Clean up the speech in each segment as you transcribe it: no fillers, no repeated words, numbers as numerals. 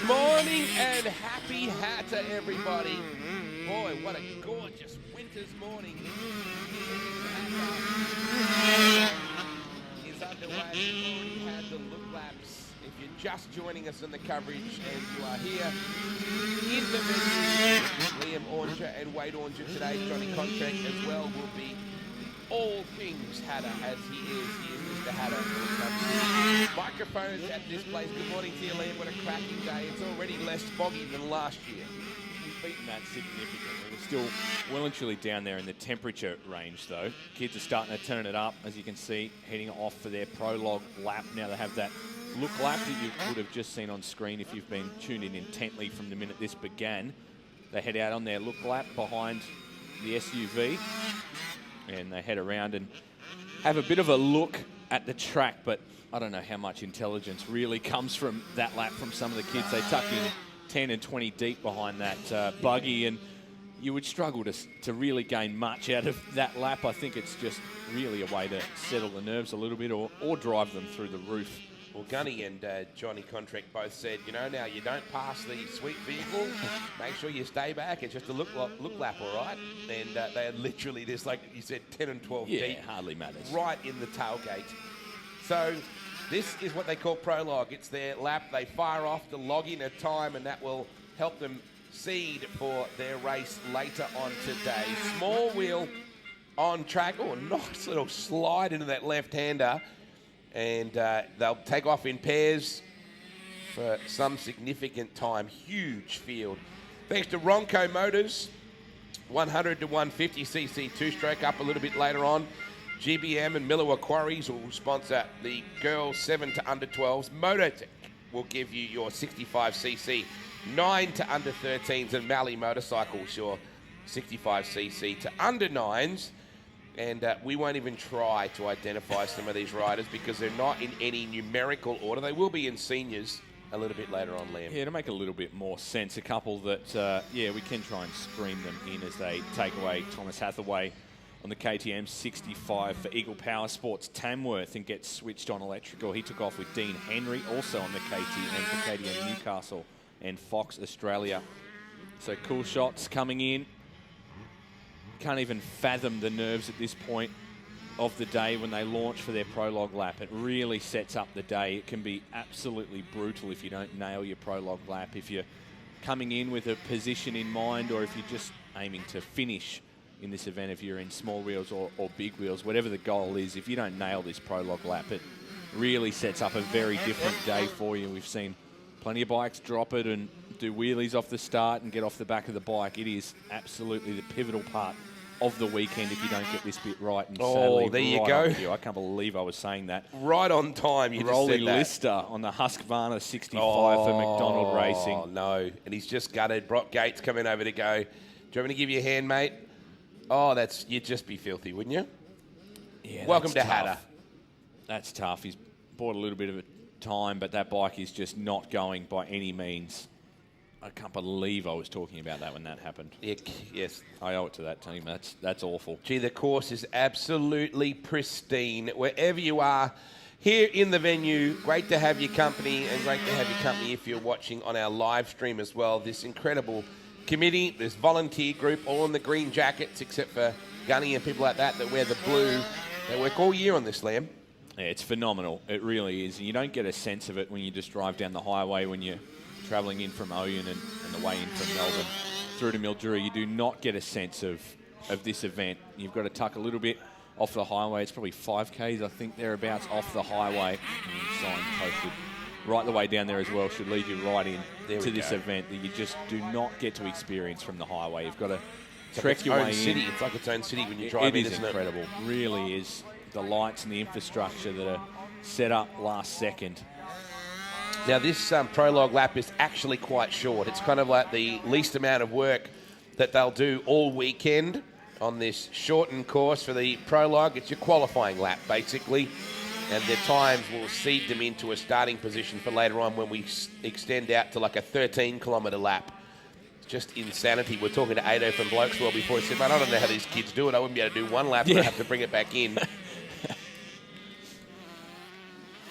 Good morning and happy Hattah, everybody. Boy, what a gorgeous winter's morning. Is underway. We've already had the look laps. If you're just joining us in the coverage and you are here in the venue, Liam Ornger and Wade Ornger today, Johnny Contract as well will be all things Hattah as he is. He is Mr. Hattah. Microphones at this place. Good morning to you, Liam. What a cracking day. It's already less foggy than last year. We've beaten that significantly. We're still well and truly down there in the temperature range, though. Kids are starting to turn it up, as you can see, heading off for their Prologue lap. Now they have that look lap that you would have just seen on screen if you've been tuned in intently from the minute this began. They head out on their look lap behind the SUV, and they head around and have a bit of a look at the track, but I don't know how much intelligence really comes from that lap from some of the kids. They tuck in 10 and 20 deep behind that buggy, and you would struggle to really gain much out of that lap. I think it's just really a way to settle the nerves a little bit or drive them through the roof. Well, Gunny and Johnny Contract both said, you know, now you don't pass the sweet vehicle, make sure you stay back. It's just a look lap, all right? And they are literally just, like you said, 10 and 12 deep. Yeah, hardly matters. Right in the tailgate. So this is what they call Prologue. It's their lap. They fire off to log in a time, and that will help them seed for their race later on today. Small wheel on track. Oh, nice little slide into that left-hander. And they'll take off in pairs for some significant time. Huge field. Thanks to Ronco Motors, 100 to 150cc two-stroke up a little bit later on. GBM and Miller Quarries will sponsor the girls 7 to under 12s. Mototech will give you your 65cc 9 to under 13s, and Malley Motorcycles your 65cc to under 9s. And we won't even try to identify some of these riders because they're not in any numerical order. They will be in seniors a little bit later on, Liam. Yeah, to make a little bit more sense, a couple that, we can try and screen them in as they take away Thomas Hathaway on the KTM 65 for Eagle Power Sports Tamworth and gets switched on electrical. He took off with Dean Henry, also on the KTM for KTM Newcastle and Fox Australia. So cool shots coming in. Can't even fathom the nerves at this point of the day when they launch for their Prologue lap. It really sets up the day. It can be absolutely brutal if you don't nail your Prologue lap, if you're coming in with a position in mind, or if you're just aiming to finish in this event, if you're in small wheels or big wheels, whatever the goal is. If you don't nail this Prologue lap, it really sets up a very different day for you. We've seen plenty of bikes drop it and do wheelies off the start and get off the back of the bike. It is absolutely the pivotal part of the weekend if you don't get this bit right. And oh, there you go. I can't believe I was saying that. Right on time, you Rolly just said that. Lister on the Husqvarna 65 for McDonald Racing. Oh, no. And he's just gutted. Brock Gates coming over to go. Do you want me to give you a hand, mate? Oh, you'd just be filthy, wouldn't you? Yeah. Welcome to Hattah. That's tough. He's bought a little bit of a time, but that bike is just not going by any means. I can't believe I was talking about that when that happened. Yes. I owe it to that team. That's awful. Gee, the course is absolutely pristine. Wherever you are here in the venue, great to have your company, and great to have your company if you're watching on our live stream as well. This incredible committee, this volunteer group, all in the green jackets, except for Gunny and people like that wear the blue. They work all year on this, Liam. Yeah, it's phenomenal. It really is. You don't get a sense of it when you just drive down the highway when you're travelling in from Oyen and the way in from Melbourne through to Mildura. You do not get a sense of this event. You've got to tuck a little bit off the highway. It's probably 5Ks, I think, thereabouts, off the highway. Sign posted right the way down there as well. Should lead you right in to this event that you just do not get to experience from the highway. You've got to trek your way in. It's like its own city when you drive in, isn't it? It is incredible. Really is. The lights and the infrastructure that are set up last second. Now, this Prologue lap is actually quite short. It's kind of like the least amount of work that they'll do all weekend on this shortened course for the Prologue. It's your qualifying lap, basically. And their times will seed them into a starting position for later on when we extend out to like a 13-kilometre lap. It's just insanity. We're talking to Ado from Blokeswell before. He said, man, I don't know how these kids do it. I wouldn't be able to do one lap and I have to bring it back in.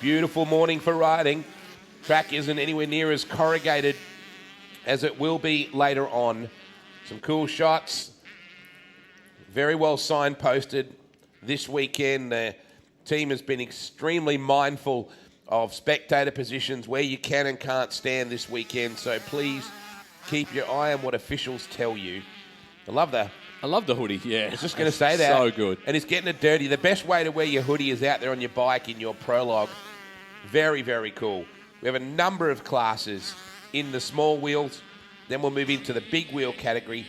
Beautiful morning for riding. Track isn't anywhere near as corrugated as it will be later on. Some cool shots. Very well signposted this weekend. The team has been extremely mindful of spectator positions where you can and can't stand this weekend. So please keep your eye on what officials tell you. I love the hoodie, yeah. I was just going to say that. So good. And it's getting it dirty. The best way to wear your hoodie is out there on your bike in your Prologue. Very, very cool. We have a number of classes in the small wheels. Then we'll move into the big wheel category.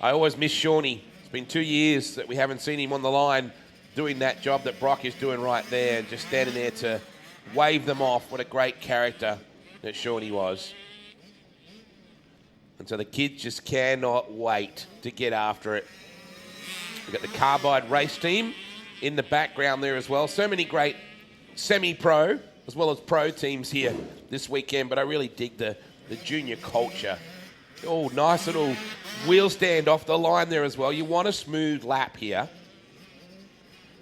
I always miss Shawnee. It's been 2 years that we haven't seen him on the line doing that job that Brock is doing right there and just standing there to wave them off. What a great character that Shawnee was. And so the kids just cannot wait to get after it. We've got the Carbide race team in the background there as well. So many great semi-pro as well as pro teams here this weekend, but I really dig the junior culture. Oh, nice little wheel stand off the line there as well. You want a smooth lap here.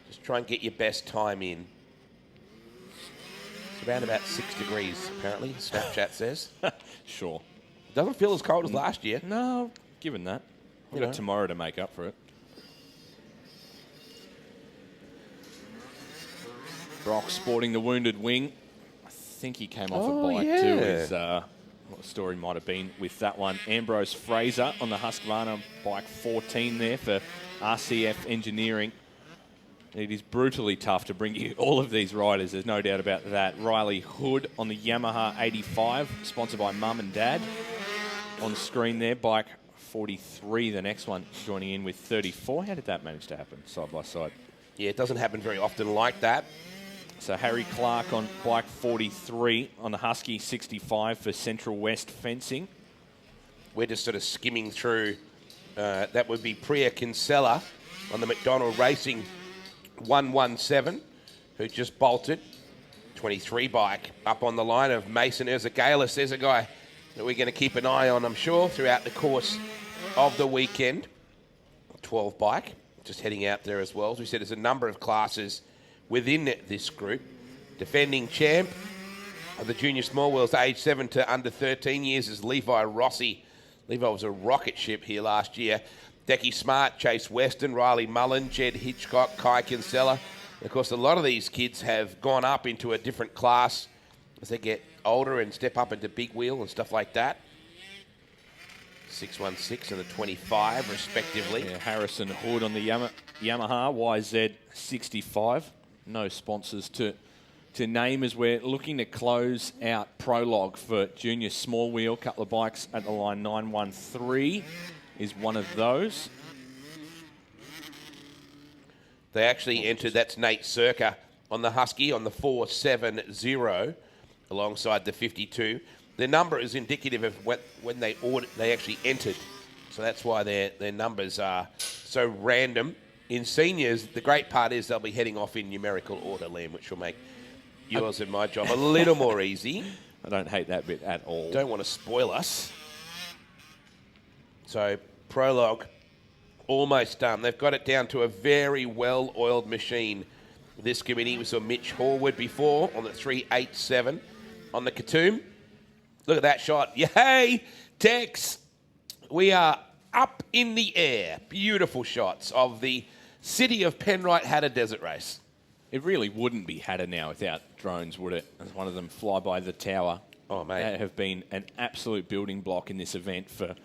Just try and get your best time in. It's around about 6 degrees, apparently, Snapchat says. Sure. Doesn't feel as cold as last year. No, given that. We've got tomorrow to make up for it. Brock sporting the wounded wing. I think he came off a bike too. Is what the story might have been with that one. Ambrose Fraser on the Husqvarna bike 14 there for RCF Engineering. It is brutally tough to bring you all of these riders. There's no doubt about that. Riley Hood on the Yamaha 85, sponsored by Mum and Dad. On screen there, bike 43, the next one joining in with 34. How did that manage to happen side by side? Yeah, it doesn't happen very often like that. So Harry Clark on bike 43 on the Husky 65 for Central West Fencing. We're just sort of skimming through. That would be Priya Kinsella on the McDonald Racing 117, who just bolted. 23 bike up on the line of Mason Erzagalis. There's a guy that we're going to keep an eye on, I'm sure, throughout the course of the weekend. 12 bike, just heading out there as well. As we said, there's a number of classes within this group. Defending champ of the junior small wheels, age 7 to under 13 years, is Levi Rossi. Levi was a rocket ship here last year. Decky Smart, Chase Weston, Riley Mullen, Jed Hitchcock, Kai Kinsella. Of course, a lot of these kids have gone up into a different class as they get older and step up into big wheel and stuff like that. 616 and the 25, respectively. Yeah, Harrison Hood on the Yamaha YZ 65. No sponsors to name as we're looking to close out Prologue for junior small wheel. Couple of bikes at the line. 913 is one of those. They actually entered, that's Nate Circa on the Husky on the 470 alongside the 52. Their number is indicative of when they actually entered. So that's why their numbers are so random. In seniors, the great part is they'll be heading off in numerical order, Liam, which will make yours and my job a little more easy. I don't hate that bit at all. Don't want to spoil us. So, Prologue, almost done. They've got it down to a very well-oiled machine. This committee, we saw Mitch Horwood before on the 387 on the Katoom. Look at that shot. Yay, Tex. We are up in the air. Beautiful shots of the city of Penrite Hattah Desert Race. It really wouldn't be Hattah now without drones, would it? As one of them fly by the tower. Oh, mate. They have been an absolute building block in this event for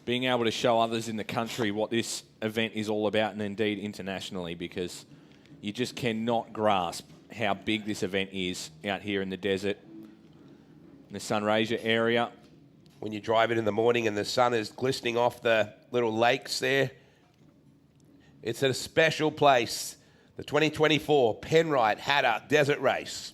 being able to show others in the country what this event is all about, and indeed internationally, because you just cannot grasp how big this event is out here in the desert, in the Sunraysia area. When you drive it in the morning and the sun is glistening off the little lakes there, it's a special place. The 2024 Penrite Hattah Desert Race.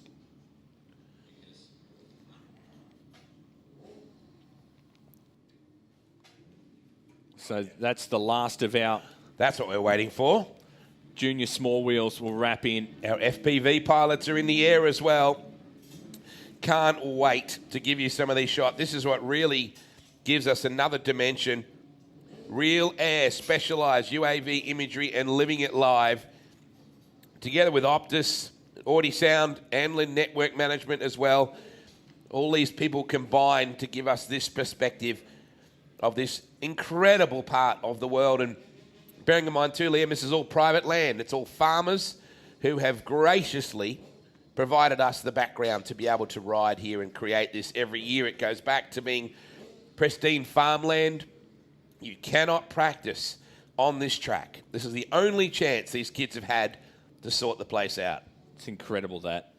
So that's the last of our... That's what we're waiting for. Junior small wheels will wrap in. Our FPV pilots are in the air as well. Can't wait to give you some of these shots. This is what really gives us another dimension. Real Air, specialised UAV imagery and living it live. Together with Optus, Audi Sound, Amlin Network Management as well. All these people combined to give us this perspective of this incredible part of the world. And bearing in mind too, Liam, this is all private land. It's all farmers who have graciously provided us the background to be able to ride here and create this. Every year it goes back to being pristine farmland. You cannot practice on this track. This is the only chance these kids have had to sort the place out. It's incredible that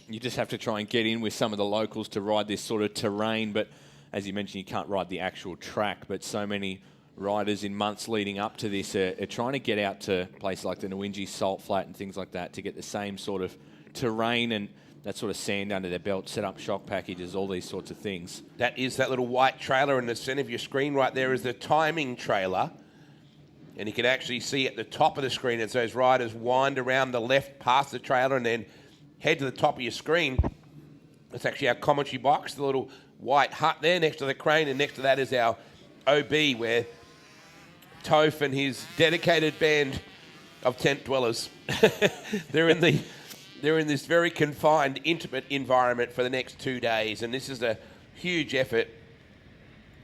you just have to try and get in with some of the locals to ride this sort of terrain. But as you mentioned, you can't ride the actual track. But so many riders in months leading up to this are trying to get out to places like the Nwinji Salt Flat and things like that to get the same sort of terrain and that sort of sand under their belt, set up shock packages, all these sorts of things. That is that little white trailer in the centre of your screen right there is the timing trailer. And you can actually see at the top of the screen as those riders wind around the left past the trailer and then head to the top of your screen. That's actually our commentary box, the little white hut there next to the crane, and next to that is our OB where Toph and his dedicated band of tent dwellers, they're in this very confined, intimate environment for the next 2 days. And this is a huge effort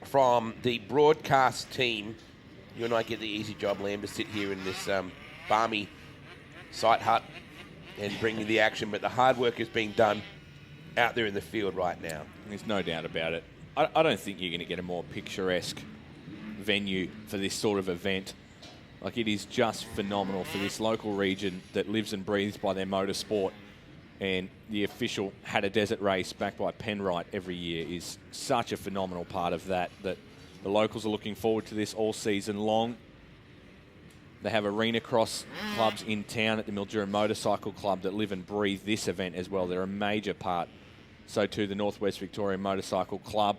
from the broadcast team. You and I get the easy job, Liam, to sit here in this balmy site hut and bring you the action. But the hard work is being done out there in the field right now. There's no doubt about it. I don't think you're going to get a more picturesque venue for this sort of event. Like, it is just phenomenal for this local region that lives and breathes by their motorsport. And the official Hattah Desert race backed by Penrite every year is such a phenomenal part of that the locals are looking forward to this all season long. They have arena cross clubs in town at the Mildura Motorcycle Club that live and breathe this event as well. They're a major part. So too the Northwest Victorian Motorcycle Club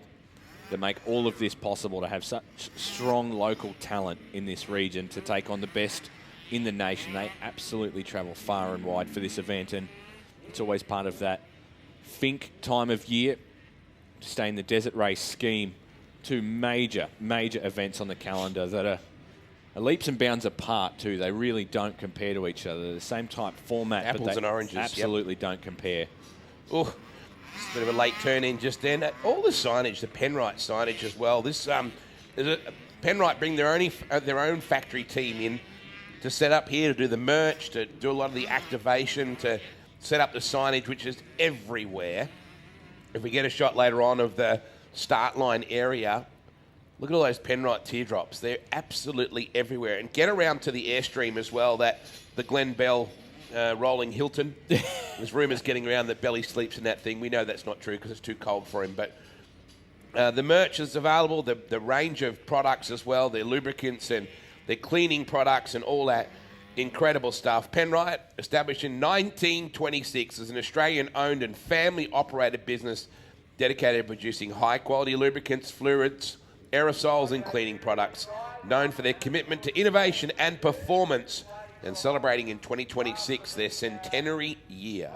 that make all of this possible, to have such strong local talent in this region to take on the best in the nation. They absolutely travel far and wide for this event, and it's always part of that Fink time of year to stay in the desert race scheme. Two major events on the calendar that are leaps and bounds apart too. They really don't compare to each other. They're the same type format, apples but they and oranges, absolutely don't compare. Oh, it's a bit of a late turn in just then. All the signage, the Penrite signage as well. This Penrite bring their own factory team in to set up here, to do the merch, to do a lot of the activation, to set up the signage, which is everywhere. If we get a shot later on of the start line area, look at all those Penrite teardrops. They're absolutely everywhere. And get around to the Airstream as well, that the Glen Bell rolling Hilton. There's rumours getting around that Belly sleeps in that thing. We know that's not true because it's too cold for him. But the merch is available, the range of products as well, their lubricants and their cleaning products and all that incredible stuff. Penrite, established in 1926 as an Australian-owned and family-operated business dedicated to producing high-quality lubricants, fluids, aerosols and cleaning products, known for their commitment to innovation and performance, and celebrating in 2026 their centenary year.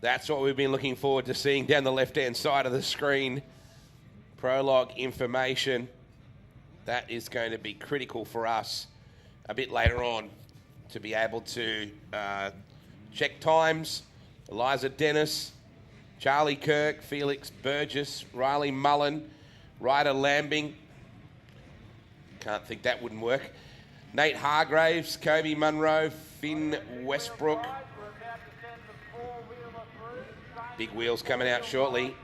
That's what we've been looking forward to seeing down the left-hand side of the screen. Prologue information. That is going to be critical for us a bit later on to be able to check times. Eliza Dennis, Charlie Kirk, Felix Burgess, Riley Mullen, Ryder Lambing. Can't think that wouldn't work. Nate Hargraves, Kobe Munro, Finn Westbrook. Big wheels coming out shortly.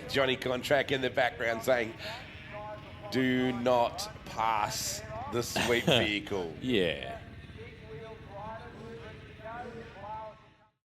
Johnny Contract in the background saying, do not pass the sweet vehicle. Yeah,